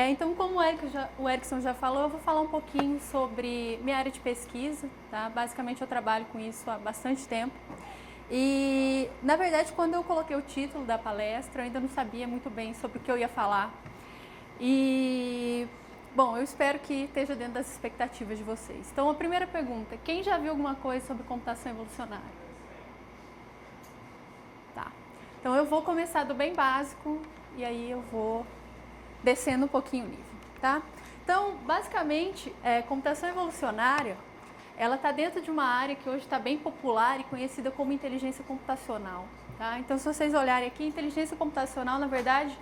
Então, como o Erickson já falou, eu vou falar um pouquinho sobre minha área de pesquisa, tá? Basicamente, eu trabalho com isso há bastante tempo. E, na verdade, quando eu coloquei o título da palestra, eu ainda não sabia muito bem sobre o que eu ia falar. E, bom, eu espero que esteja dentro das expectativas de vocês. Então, a primeira pergunta, quem já viu alguma coisa sobre computação evolucionária? Tá. Então, eu vou começar do bem básico e aí eu vou descendo um pouquinho o nível, tá? Então, basicamente, computação evolucionária, ela está dentro de uma área que hoje está bem popular e conhecida como inteligência computacional, tá? Então, se vocês olharem aqui, inteligência computacional, na verdade,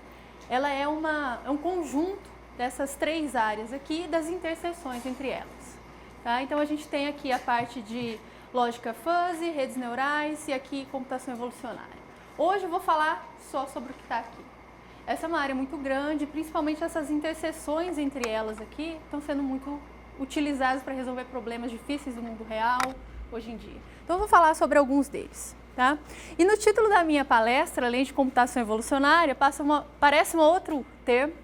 ela é um conjunto dessas três áreas aqui e das interseções entre elas, tá? Então, a gente tem aqui a parte de lógica fuzzy, redes neurais e aqui computação evolucionária. Hoje eu vou falar só sobre o que está aqui. Essa é uma área muito grande, principalmente essas interseções entre elas aqui estão sendo muito utilizadas para resolver problemas difíceis do mundo real hoje em dia. Então eu vou falar sobre alguns deles, tá? E no título da minha palestra, além de computação evolucionária, aparece um outro termo,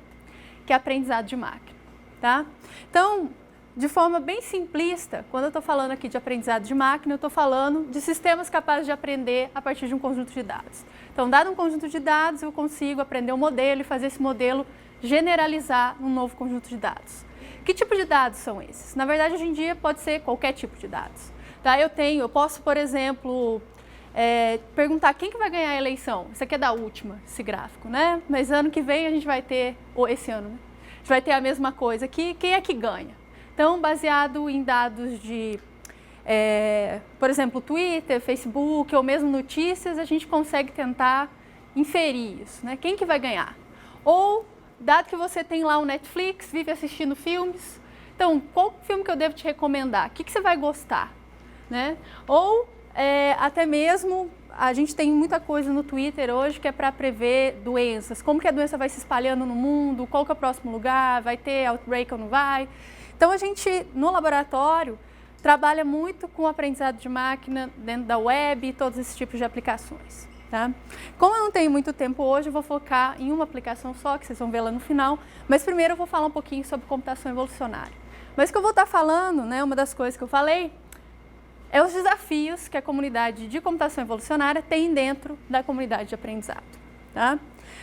que é aprendizado de máquina, tá? Então, de forma bem simplista, quando eu estou falando aqui de aprendizado de máquina, eu estou falando de sistemas capazes de aprender a partir de um conjunto de dados. Então, dado um conjunto de dados, eu consigo aprender um modelo e fazer esse modelo generalizar num novo conjunto de dados. Que tipo de dados são esses? Na verdade, hoje em dia, pode ser qualquer tipo de dados. Tá? Eu posso, por exemplo, perguntar quem que vai ganhar a eleição. Isso aqui é da última, esse gráfico, né? Mas ano que vem a gente vai ter, ou esse ano, né? A gente vai ter a mesma coisa aqui. Quem é que ganha? Então, baseado em dados de, por exemplo, Twitter, Facebook ou mesmo notícias, a gente consegue tentar inferir isso, né? Quem que vai ganhar? Ou, dado que você tem lá o Netflix, vive assistindo filmes, então, qual filme que eu devo te recomendar? O que você vai gostar? Né? Ou, até mesmo, a gente tem muita coisa no Twitter hoje que é para prever doenças. Como que a doença vai se espalhando no mundo? Qual que é o próximo lugar? Vai ter outbreak ou não vai? Então, a gente, no laboratório, trabalha muito com aprendizado de máquina dentro da web e todos esses tipos de aplicações. Tá? Como eu não tenho muito tempo hoje, eu vou focar em uma aplicação só, que vocês vão ver lá no final, mas primeiro eu vou falar um pouquinho sobre computação evolucionária. Mas o que eu vou estar falando, né, uma das coisas que eu falei, é os desafios que a comunidade de computação evolucionária tem dentro da comunidade de aprendizado. Tá?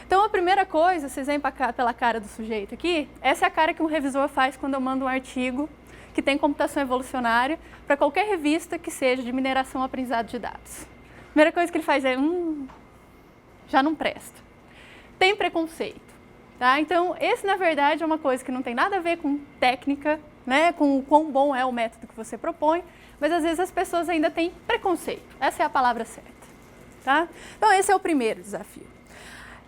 Então, a primeira coisa, vocês veem pela cara do sujeito aqui, essa é a cara que um revisor faz quando eu mando um artigo que tem computação evolucionária para qualquer revista que seja de mineração ou aprendizado de dados. A primeira coisa que ele faz é, já não presta. Tem preconceito. Tá? Então, esse, na verdade, é uma coisa que não tem nada a ver com técnica, né, com o quão bom é o método que você propõe, mas às vezes as pessoas ainda têm preconceito. Essa é a palavra certa. Tá? Então, esse é o primeiro desafio.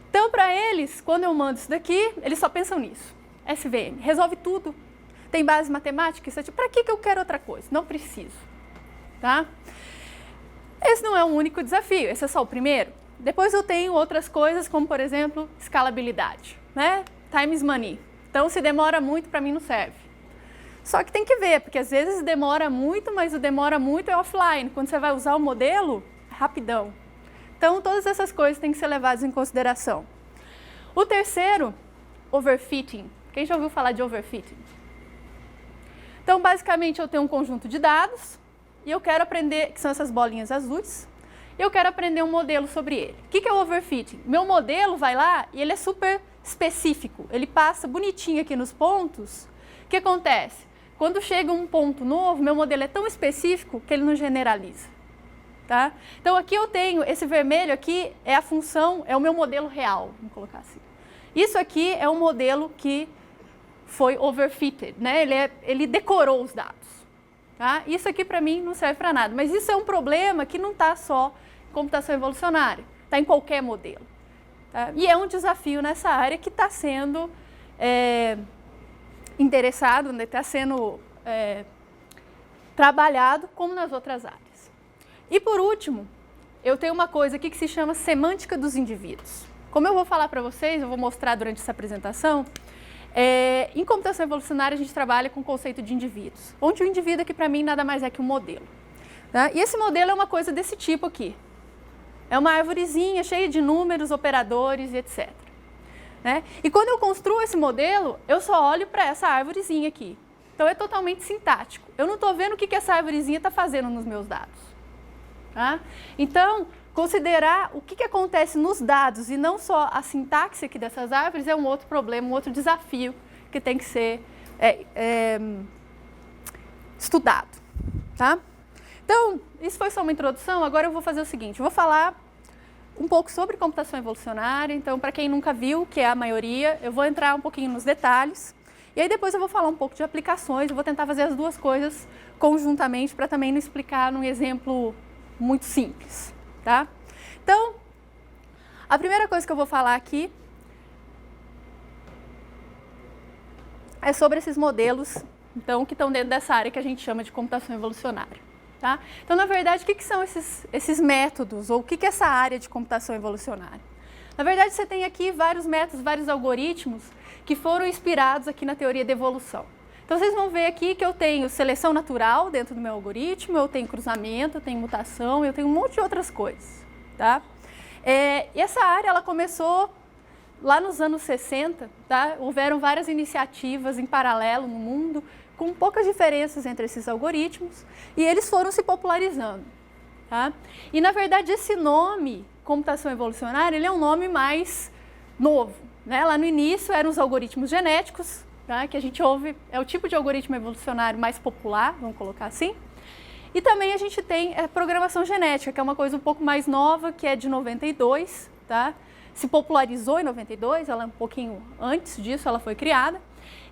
Então, para eles, quando eu mando isso daqui, eles só pensam nisso. SVM, resolve tudo. Tem base matemática, isso é tipo, para que eu quero outra coisa? Não preciso. Tá? Esse não é o único desafio, esse é só o primeiro. Depois eu tenho outras coisas, como, por exemplo, escalabilidade. Né? Time is money. Então, se demora muito, para mim não serve. Só que tem que ver, porque às vezes demora muito, mas o demora muito é offline. Quando você vai usar o modelo, é rapidão. Então, todas essas coisas têm que ser levadas em consideração. O terceiro, overfitting. Quem já ouviu falar de overfitting? Então, basicamente, eu tenho um conjunto de dados e eu quero aprender, que são essas bolinhas azuis, e eu quero aprender um modelo sobre ele. O que é o overfitting? Meu modelo vai lá e ele é super específico. Ele passa bonitinho aqui nos pontos. O que acontece? Quando chega um ponto novo, meu modelo é tão específico que ele não generaliza. Tá? Então, aqui eu tenho, esse vermelho aqui é a função, é o meu modelo real, vamos colocar assim. Isso aqui é um modelo que foi overfitted, né? Ele decorou os dados. Tá? Isso aqui, para mim, não serve para nada. Mas isso é um problema que não está só em computação evolucionária, está em qualquer modelo. Tá? E é um desafio nessa área que está sendo interessado, está sendo trabalhado como nas outras áreas. E por último, eu tenho uma coisa aqui que se chama semântica dos indivíduos. Como eu vou falar para vocês, eu vou mostrar durante essa apresentação, em computação evolucionária a gente trabalha com o conceito de indivíduos, onde o indivíduo aqui para mim nada mais é que um modelo. Tá? E esse modelo é uma coisa desse tipo aqui. É uma arvorezinha cheia de números, operadores e etc. né? E quando eu construo esse modelo, eu só olho para essa árvorezinha aqui. Então, é totalmente sintático. Eu não estou vendo o que essa árvorezinha está fazendo nos meus dados. Tá? Então, considerar o que acontece nos dados e não só a sintaxe aqui dessas árvores é um outro problema, um outro desafio que tem que ser estudado. Tá? Então, isso foi só uma introdução. Agora eu vou fazer o seguinte, eu vou falar um pouco sobre computação evolucionária. Então, para quem nunca viu, que é a maioria, eu vou entrar um pouquinho nos detalhes. E aí depois eu vou falar um pouco de aplicações, eu vou tentar fazer as duas coisas conjuntamente para também não explicar num exemplo muito simples, tá? Então, a primeira coisa que eu vou falar aqui é sobre esses modelos, então, que estão dentro dessa área que a gente chama de computação evolucionária, tá? Então, na verdade, o que são esses métodos, ou o que é essa área de computação evolucionária? Na verdade, você tem aqui vários métodos, vários algoritmos que foram inspirados aqui na teoria da evolução. Então, vocês vão ver aqui que eu tenho seleção natural dentro do meu algoritmo, eu tenho cruzamento, eu tenho mutação, eu tenho um monte de outras coisas, tá? E essa área, ela começou lá nos anos 60, tá? Houveram várias iniciativas em paralelo no mundo, com poucas diferenças entre esses algoritmos, e eles foram se popularizando, tá? E, na verdade, esse nome, computação evolucionária, ele é um nome mais novo, né? Lá no início eram os algoritmos genéticos, tá? Que a gente ouve, é o tipo de algoritmo evolucionário mais popular, vamos colocar assim. E também a gente tem a programação genética, que é uma coisa um pouco mais nova, que é de 92, tá? Se popularizou em 92, ela é um pouquinho antes disso, ela foi criada.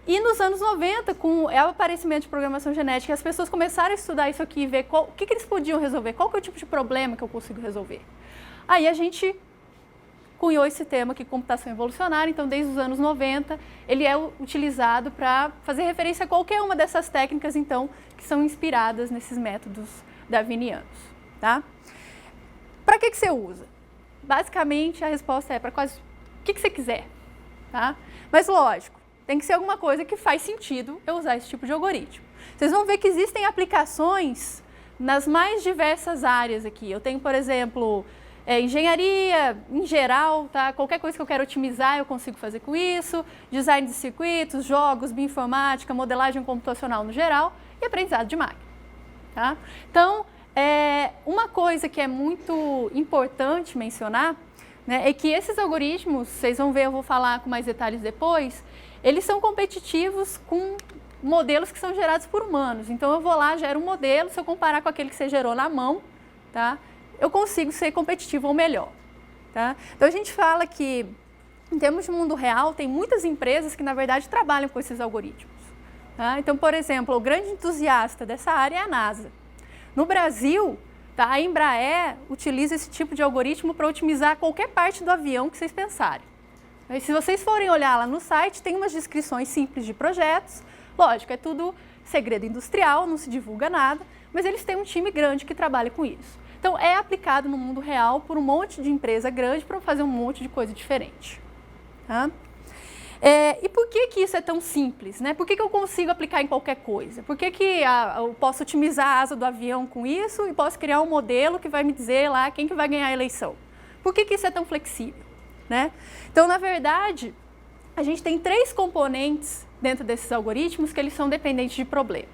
E nos anos 90, com o aparecimento de programação genética, as pessoas começaram a estudar isso aqui e ver o que eles podiam resolver, qual que é o tipo de problema que eu consigo resolver. Aí a gente cunhou esse termo aqui, computação evolucionária. Então, desde os anos 90, ele é utilizado para fazer referência a qualquer uma dessas técnicas, então, que são inspiradas nesses métodos darwinianos, tá? Para que você usa? Basicamente, a resposta é para quase o que você quiser, tá? Mas, lógico, tem que ser alguma coisa que faz sentido eu usar esse tipo de algoritmo. Vocês vão ver que existem aplicações nas mais diversas áreas aqui. Eu tenho, por exemplo, engenharia em geral, tá? Qualquer coisa que eu quero otimizar eu consigo fazer com isso, design de circuitos, jogos, bioinformática, modelagem computacional no geral e aprendizado de máquina, tá? Então, uma coisa que é muito importante mencionar, né, é que esses algoritmos, vocês vão ver, eu vou falar com mais detalhes depois, eles são competitivos com modelos que são gerados por humanos. Então, eu vou lá, gero um modelo, se eu comparar com aquele que você gerou na mão, tá? Eu consigo ser competitivo ou melhor, tá? Então, a gente fala que, em termos de mundo real, tem muitas empresas que, na verdade, trabalham com esses algoritmos, tá? Então, por exemplo, o grande entusiasta dessa área é a NASA. No Brasil, tá, a Embraer utiliza esse tipo de algoritmo para otimizar qualquer parte do avião que vocês pensarem. Mas, se vocês forem olhar lá no site, tem umas descrições simples de projetos. Lógico, é tudo segredo industrial, não se divulga nada, mas eles têm um time grande que trabalha com isso. Então, é aplicado no mundo real por um monte de empresa grande para fazer um monte de coisa diferente. Tá? E por que isso é tão simples, né? Por que eu consigo aplicar em qualquer coisa? Por que eu posso otimizar a asa do avião com isso e posso criar um modelo que vai me dizer lá quem que vai ganhar a eleição? Por que isso é tão flexível, né? Então, na verdade, a gente tem 3 componentes dentro desses algoritmos que eles são dependentes de problema.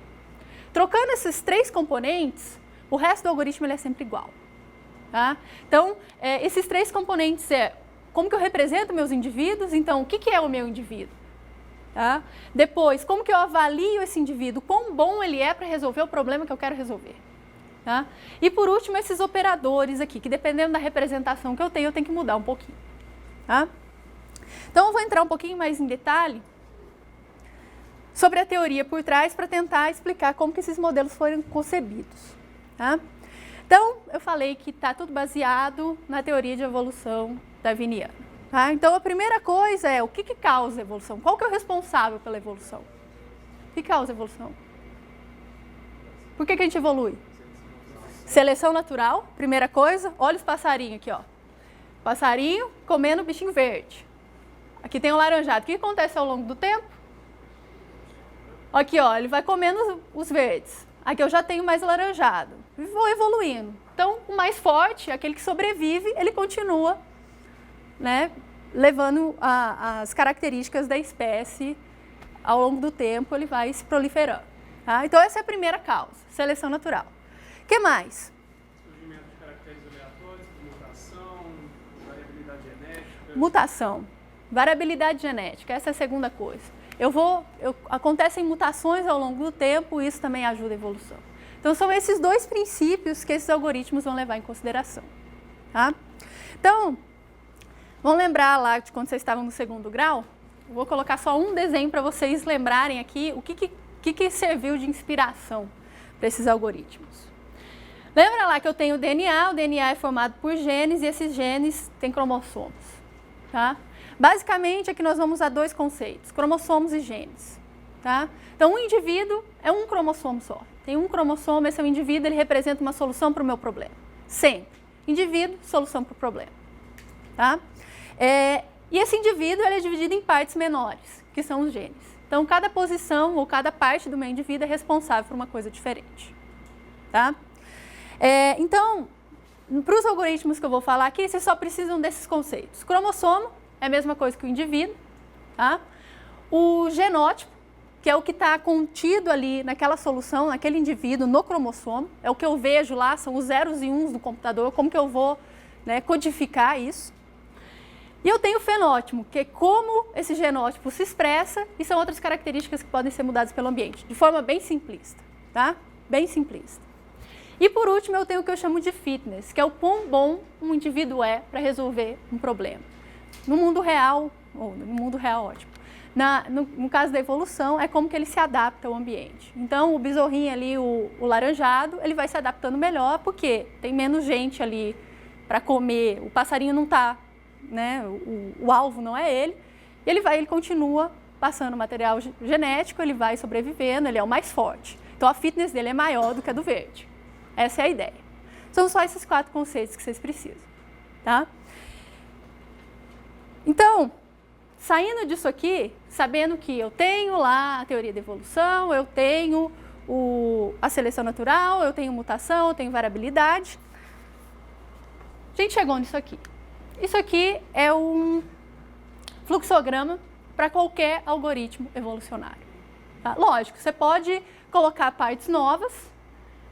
Trocando esses 3 componentes, o resto do algoritmo ele é sempre igual, tá? Então, esses 3 componentes como que eu represento meus indivíduos, então o que é o meu indivíduo? Tá? Depois, como que eu avalio esse indivíduo, quão bom ele é para resolver o problema que eu quero resolver? Tá? E por último, esses operadores aqui, que dependendo da representação que eu tenho que mudar um pouquinho. Tá? Então, eu vou entrar um pouquinho mais em detalhe sobre a teoria por trás para tentar explicar como que esses modelos foram concebidos. Tá? Então, eu falei que está tudo baseado na teoria de evolução darwiniana. Tá? Então, a primeira coisa é o que causa a evolução? Qual que é o responsável pela evolução? O que causa a evolução? Por que a gente evolui? Seleção natural, primeira coisa. Olha os passarinhos aqui, ó. Passarinho comendo bichinho verde. Aqui tem o laranjado. O que acontece ao longo do tempo? Aqui, ó, ele vai comendo os verdes. Aqui eu já tenho mais laranjado. E vou evoluindo. Então, o mais forte, aquele que sobrevive, ele continua, né, levando as características da espécie ao longo do tempo, ele vai se proliferando. Tá? Então, essa é a primeira causa, seleção natural. O que mais? Surgimento de caracteres aleatórios, mutação, variabilidade genética. Mutação, variabilidade genética, essa é a segunda coisa. Acontecem mutações ao longo do tempo, isso também ajuda a evolução. Então, são esses dois princípios que esses algoritmos vão levar em consideração. Tá? Então, vamos lembrar lá de quando vocês estavam no segundo grau? Eu vou colocar só um desenho para vocês lembrarem aqui o que serviu de inspiração para esses algoritmos. Lembra lá que eu tenho o DNA é formado por genes e esses genes têm cromossomos. Tá? Basicamente, aqui nós vamos usar dois conceitos, cromossomos e genes. Tá? Então, um indivíduo é um cromossomo só. Tem um cromossomo, esse é um indivíduo, ele representa uma solução para o meu problema. Sempre. Indivíduo, solução para o problema. Tá? E esse indivíduo ele é dividido em partes menores, que são os genes. Então, cada posição ou cada parte do meu indivíduo é responsável por uma coisa diferente. Tá? Então, para os algoritmos que eu vou falar aqui, vocês só precisam desses conceitos. Cromossomo é a mesma coisa que o indivíduo. Tá? O genótipo, que é o que está contido ali naquela solução, naquele indivíduo, no cromossomo. É o que eu vejo lá, são os zeros e uns no computador, como que eu vou, né, codificar isso. E eu tenho o fenótipo, que é como esse genótipo se expressa e são outras características que podem ser mudadas pelo ambiente, de forma bem simplista, tá? Bem simplista. E por último, eu tenho o que eu chamo de fitness, que é o quão bom um indivíduo é para resolver um problema. No mundo real, ou no mundo real, ótimo. No caso da evolução, é como que ele se adapta ao ambiente. Então, o besorrinho ali, o laranjado, ele vai se adaptando melhor porque tem menos gente ali para comer, o passarinho não está, né, o alvo não é ele, e ele continua passando material genético, ele vai sobrevivendo, ele é o mais forte. Então, a fitness dele é maior do que a do verde. Essa é a ideia. São só esses 4 conceitos que vocês precisam. Tá? Então, saindo disso aqui, sabendo que eu tenho lá a teoria da evolução, eu tenho a seleção natural, eu tenho mutação, eu tenho variabilidade, a gente chegou nisso aqui. Isso aqui é um fluxograma para qualquer algoritmo evolucionário. Tá? Lógico, você pode colocar partes novas,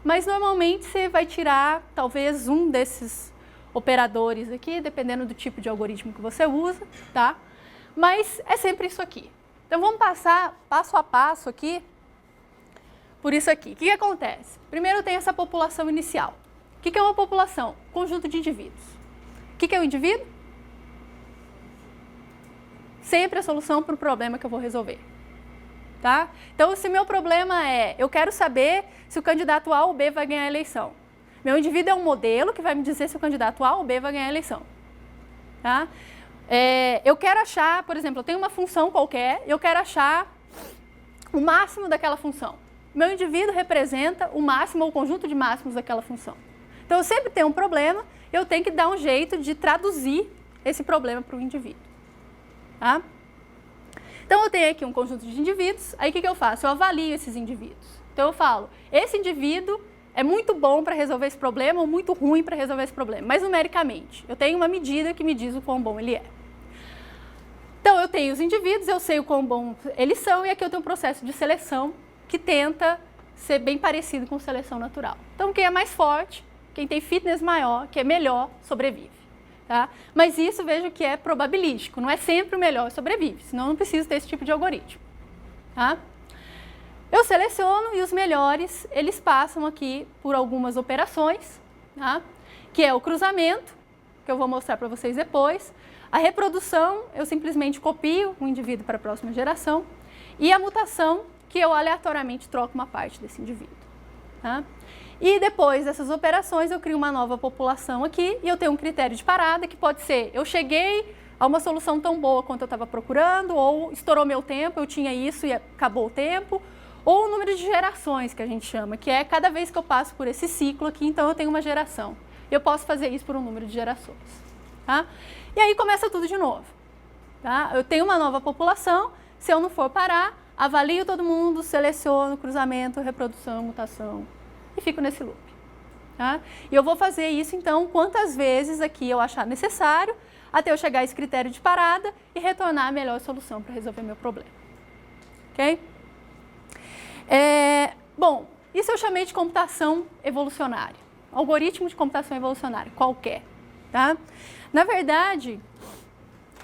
mas normalmente você vai tirar talvez um desses operadores aqui, dependendo do tipo de algoritmo que você usa, tá? Mas é sempre isso aqui. Então, vamos passar passo a passo aqui por isso aqui. O que acontece? Primeiro, eu tenho essa população inicial. O que é uma população? Conjunto de indivíduos. O que é o indivíduo? Sempre a solução para o problema que eu vou resolver. Tá? Então, se meu problema eu quero saber se o candidato A ou B vai ganhar a eleição. Meu indivíduo é um modelo que vai me dizer se o candidato A ou B vai ganhar a eleição. Tá? Eu quero achar, por exemplo, eu tenho uma função qualquer, eu quero achar o máximo daquela função. Meu indivíduo representa o máximo ou o conjunto de máximos daquela função. Então, eu sempre tenho um problema, eu tenho que dar um jeito de traduzir esse problema para o indivíduo. Tá? Então, eu tenho aqui um conjunto de indivíduos, aí o que eu faço? Eu avalio esses indivíduos. Então, eu falo, esse indivíduo é muito bom para resolver esse problema ou muito ruim para resolver esse problema, mas numericamente. Eu tenho uma medida que me diz o quão bom ele é. Então, eu tenho os indivíduos, eu sei o quão bom eles são, e aqui eu tenho um processo de seleção que tenta ser bem parecido com seleção natural. Então, quem é mais forte, quem tem fitness maior, que é melhor, sobrevive. Tá? Mas isso, vejo que é probabilístico, não é sempre o melhor sobrevive, senão eu não preciso ter esse tipo de algoritmo. Tá? Eu seleciono e os melhores, eles passam aqui por algumas operações, tá? Que é o cruzamento, que eu vou mostrar para vocês depois. A reprodução, eu simplesmente copio um indivíduo para a próxima geração. E a mutação, que eu aleatoriamente troco uma parte desse indivíduo. Tá? E depois dessas operações, eu crio uma nova população aqui e eu tenho um critério de parada que pode ser, eu cheguei a uma solução tão boa quanto eu estava procurando, ou estourou meu tempo, eu tinha isso e acabou o tempo, ou o número de gerações, que a gente chama, que é cada vez que eu passo por esse ciclo aqui, então eu tenho uma geração. Eu posso fazer isso por um número de gerações. Tá? E aí começa tudo de novo. Tá? Eu tenho uma nova população, se eu não for parar, avalio todo mundo, seleciono, cruzamento, reprodução, mutação, e fico nesse loop. Tá? E eu vou fazer isso, então, quantas vezes aqui eu achar necessário, até eu chegar a esse critério de parada e retornar a melhor solução para resolver meu problema. Ok? Bom, isso eu chamei de computação evolucionária. Algoritmo de computação evolucionária, qualquer. Tá? Na verdade,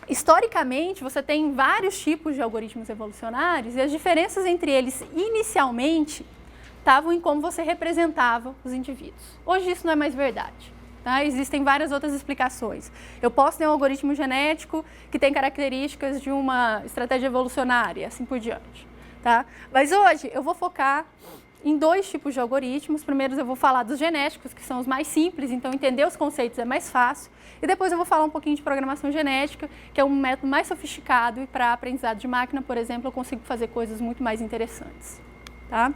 historicamente, você tem vários tipos de algoritmos evolucionários e as diferenças entre eles, inicialmente, estavam em como você representava os indivíduos. Hoje isso não é mais verdade. Tá? Existem várias outras explicações. Eu posso ter um algoritmo genético que tem características de uma estratégia evolucionária, assim por diante. Tá? Mas hoje eu vou focar em dois tipos de algoritmos. Primeiro eu vou falar dos genéticos, que são os mais simples, então entender os conceitos é mais fácil. E depois eu vou falar um pouquinho de programação genética, que é um método mais sofisticado e para aprendizado de máquina, por exemplo, eu consigo fazer coisas muito mais interessantes. Tá?